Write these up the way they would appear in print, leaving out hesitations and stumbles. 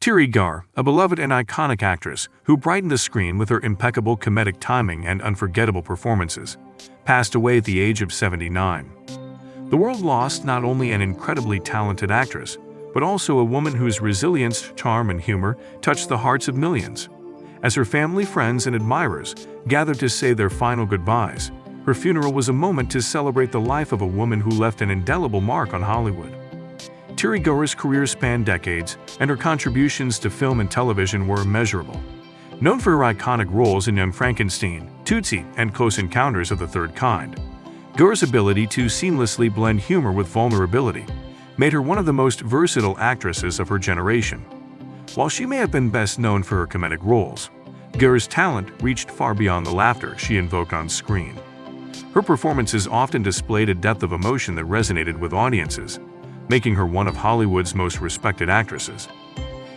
Teri Garr, a beloved and iconic actress who brightened the screen with her impeccable comedic timing and unforgettable performances, passed away at the age of 79. The world lost not only an incredibly talented actress, but also a woman whose resilience, charm, and humor touched the hearts of millions. As her family, friends, and admirers gathered to say their final goodbyes, her funeral was a moment to celebrate the life of a woman who left an indelible mark on Hollywood. Teri Garr's career spanned decades, and her contributions to film and television were immeasurable. Known for her iconic roles in Young Frankenstein, Tootsie, and Close Encounters of the Third Kind, Garr's ability to seamlessly blend humor with vulnerability made her one of the most versatile actresses of her generation. While she may have been best known for her comedic roles, Garr's talent reached far beyond the laughter she invoked on screen. Her performances often displayed a depth of emotion that resonated with audiences, making her one of Hollywood's most respected actresses.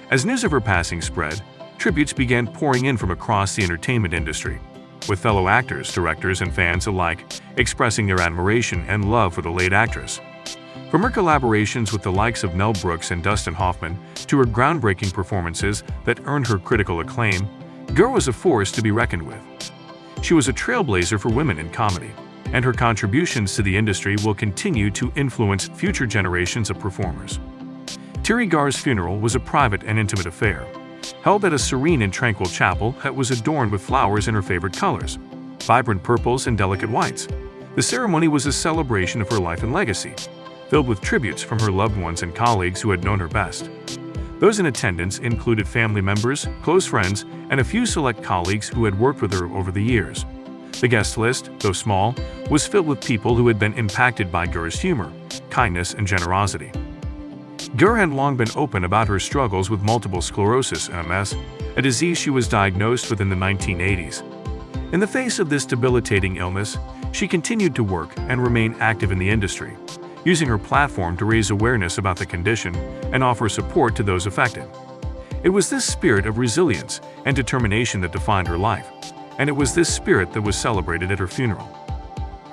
As news of her passing spread, tributes began pouring in from across the entertainment industry, with fellow actors, directors, and fans alike expressing their admiration and love for the late actress. From her collaborations with the likes of Mel Brooks and Dustin Hoffman to her groundbreaking performances that earned her critical acclaim, Garr was a force to be reckoned with. She was a trailblazer for women in comedy, and her contributions to the industry will continue to influence future generations of performers. Teri Garr's funeral was a private and intimate affair, held at a serene and tranquil chapel that was adorned with flowers in her favorite colors, vibrant purples and delicate whites. The ceremony was a celebration of her life and legacy, filled with tributes from her loved ones and colleagues who had known her best. Those in attendance included family members, close friends, and a few select colleagues who had worked with her over the years. The guest list, though small, was filled with people who had been impacted by Garr's humor, kindness, and generosity. Garr had long been open about her struggles with multiple sclerosis (MS), a disease she was diagnosed with in the 1980s. In the face of this debilitating illness, she continued to work and remain active in the industry, using her platform to raise awareness about the condition and offer support to those affected. It was this spirit of resilience and determination that defined her life, and it was this spirit that was celebrated at her funeral.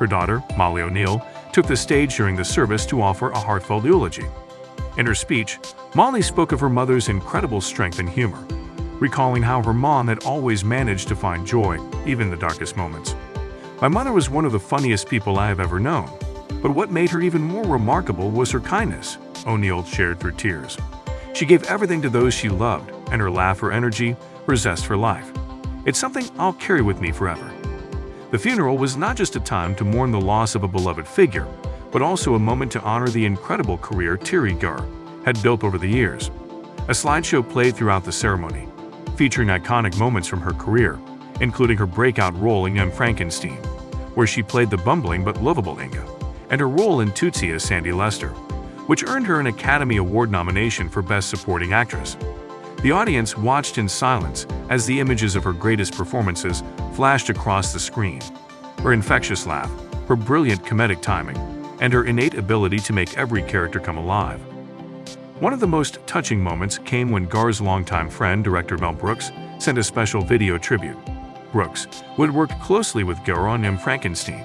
Her daughter, Molly ONeal, took the stage during the service to offer a heartfelt eulogy. In her speech, Molly spoke of her mother's incredible strength and humor, recalling how her mom had always managed to find joy, even in the darkest moments. "My mother was one of the funniest people I have ever known, but what made her even more remarkable was her kindness," ONeal shared through tears. "She gave everything to those she loved, and her laugh, her energy, her zest for life. It's something I'll carry with me forever." The funeral was not just a time to mourn the loss of a beloved figure, but also a moment to honor the incredible career Teri Garr had built over the years. A slideshow played throughout the ceremony, featuring iconic moments from her career, including her breakout role in Young Frankenstein, where she played the bumbling but lovable Inga, and her role in Tootsie as Sandy Lester, which earned her an Academy Award nomination for Best Supporting Actress. The audience watched in silence as the images of her greatest performances flashed across the screen. Her infectious laugh, her brilliant comedic timing, and her innate ability to make every character come alive. One of the most touching moments came when Garr's longtime friend, director Mel Brooks, sent a special video tribute. Brooks, who had worked closely with Garr on Young Frankenstein,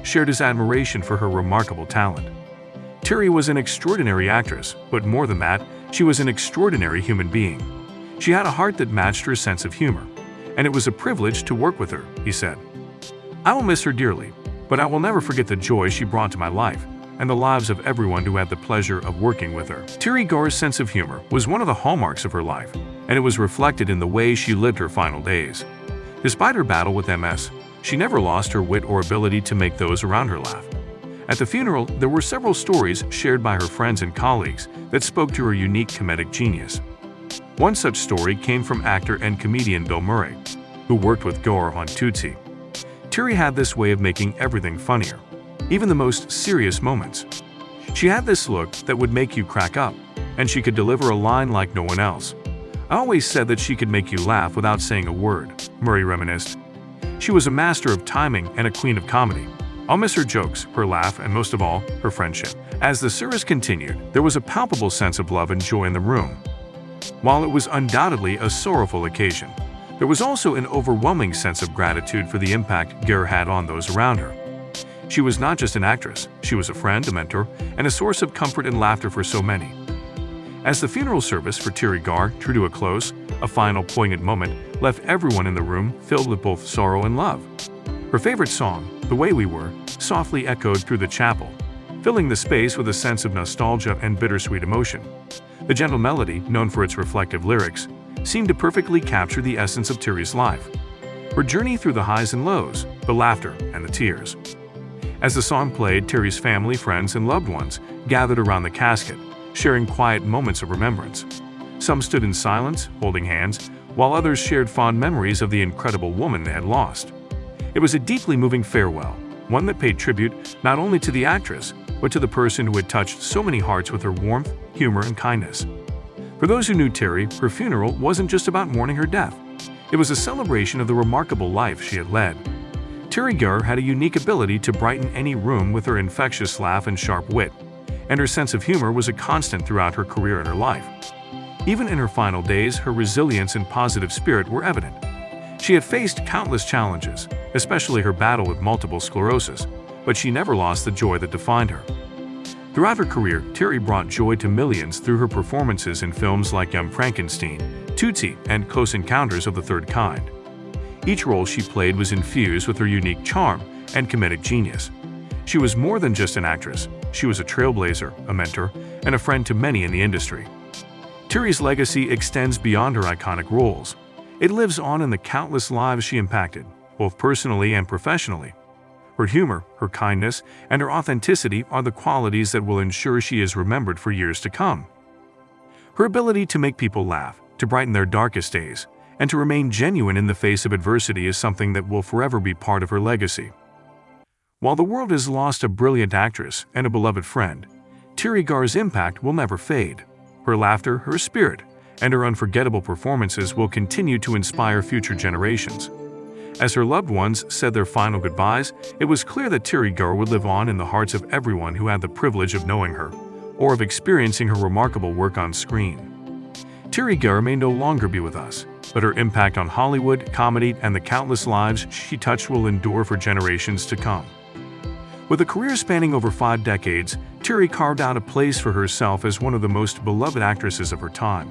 shared his admiration for her remarkable talent. Teri was an extraordinary actress, but more than that, she was an extraordinary human being. She had a heart that matched her sense of humor, and it was a privilege to work with her, he said. "I will miss her dearly, but I will never forget the joy she brought to my life and the lives of everyone who had the pleasure of working with her." Teri Garr's sense of humor was one of the hallmarks of her life, and it was reflected in the way she lived her final days. Despite her battle with MS, she never lost her wit or ability to make those around her laugh. At the funeral, there were several stories shared by her friends and colleagues that spoke to her unique comedic genius. One such story came from actor and comedian Bill Murray, who worked with Garr on Tootsie. Teri had this way of making everything funnier, even the most serious moments. She had this look that would make you crack up, and she could deliver a line like no one else. "I always said that she could make you laugh without saying a word," Murray reminisced. She was a master of timing and a queen of comedy. "I'll miss her jokes, her laugh, and most of all, her friendship." As the service continued, there was a palpable sense of love and joy in the room. While it was undoubtedly a sorrowful occasion, there was also an overwhelming sense of gratitude for the impact Garr had on those around her. She was not just an actress, she was a friend, a mentor, and a source of comfort and laughter for so many. As the funeral service for Teri Garr drew to a close, a final poignant moment left everyone in the room filled with both sorrow and love. Her favorite song, The Way We Were, softly echoed through the chapel, filling the space with a sense of nostalgia and bittersweet emotion. The gentle melody, known for its reflective lyrics, seemed to perfectly capture the essence of Teri's life. Her journey through the highs and lows, the laughter and the tears. As the song played, Teri's family, friends, and loved ones gathered around the casket, sharing quiet moments of remembrance. Some stood in silence, holding hands, while others shared fond memories of the incredible woman they had lost. It was a deeply moving farewell, one that paid tribute not only to the actress, but to the person who had touched so many hearts with her warmth, humor, and kindness. For those who knew Teri, her funeral wasn't just about mourning her death. It was a celebration of the remarkable life she had led. Teri Garr had a unique ability to brighten any room with her infectious laugh and sharp wit, and her sense of humor was a constant throughout her career and her life. Even in her final days, her resilience and positive spirit were evident. She had faced countless challenges, especially her battle with multiple sclerosis, but she never lost the joy that defined her. Throughout her career, Teri brought joy to millions through her performances in films like Young Frankenstein, Tootsie, and Close Encounters of the Third Kind. Each role she played was infused with her unique charm and comedic genius. She was more than just an actress. She was a trailblazer, a mentor, and a friend to many in the industry. Teri's legacy extends beyond her iconic roles. It lives on in the countless lives she impacted, both personally and professionally. Her humor, her kindness, and her authenticity are the qualities that will ensure she is remembered for years to come. Her ability to make people laugh, to brighten their darkest days, and to remain genuine in the face of adversity is something that will forever be part of her legacy. While the world has lost a brilliant actress and a beloved friend, Teri Garr's impact will never fade. Her laughter, her spirit, and her unforgettable performances will continue to inspire future generations. As her loved ones said their final goodbyes, it was clear that Teri Garr would live on in the hearts of everyone who had the privilege of knowing her, or of experiencing her remarkable work on screen. Teri Garr may no longer be with us, but her impact on Hollywood, comedy, and the countless lives she touched will endure for generations to come. With a career spanning over 5 decades, Teri carved out a place for herself as one of the most beloved actresses of her time.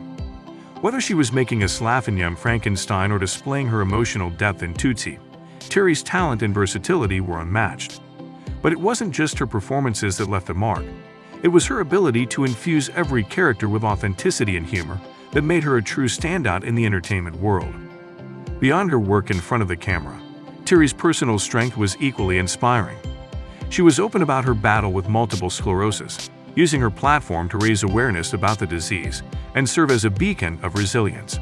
Whether she was making us laugh in Young Frankenstein or displaying her emotional depth in Tootsie, Teri's talent and versatility were unmatched. But it wasn't just her performances that left a mark. It was her ability to infuse every character with authenticity and humor that made her a true standout in the entertainment world. Beyond her work in front of the camera, Teri's personal strength was equally inspiring. She was open about her battle with multiple sclerosis, using her platform to raise awareness about the disease and serve as a beacon of resilience.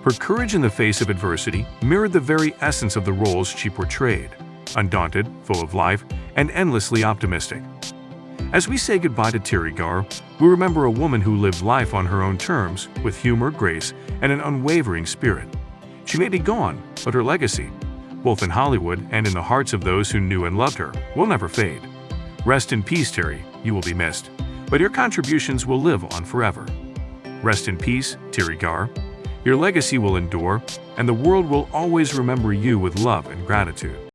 Her courage in the face of adversity mirrored the very essence of the roles she portrayed, undaunted, full of life, and endlessly optimistic. As we say goodbye to Teri Garr, we remember a woman who lived life on her own terms, with humor, grace, and an unwavering spirit. She may be gone, but her legacy, both in Hollywood and in the hearts of those who knew and loved her, will never fade. Rest in peace, Teri. You will be missed, but your contributions will live on forever. Rest in peace, Teri Garr. Your legacy will endure, and the world will always remember you with love and gratitude.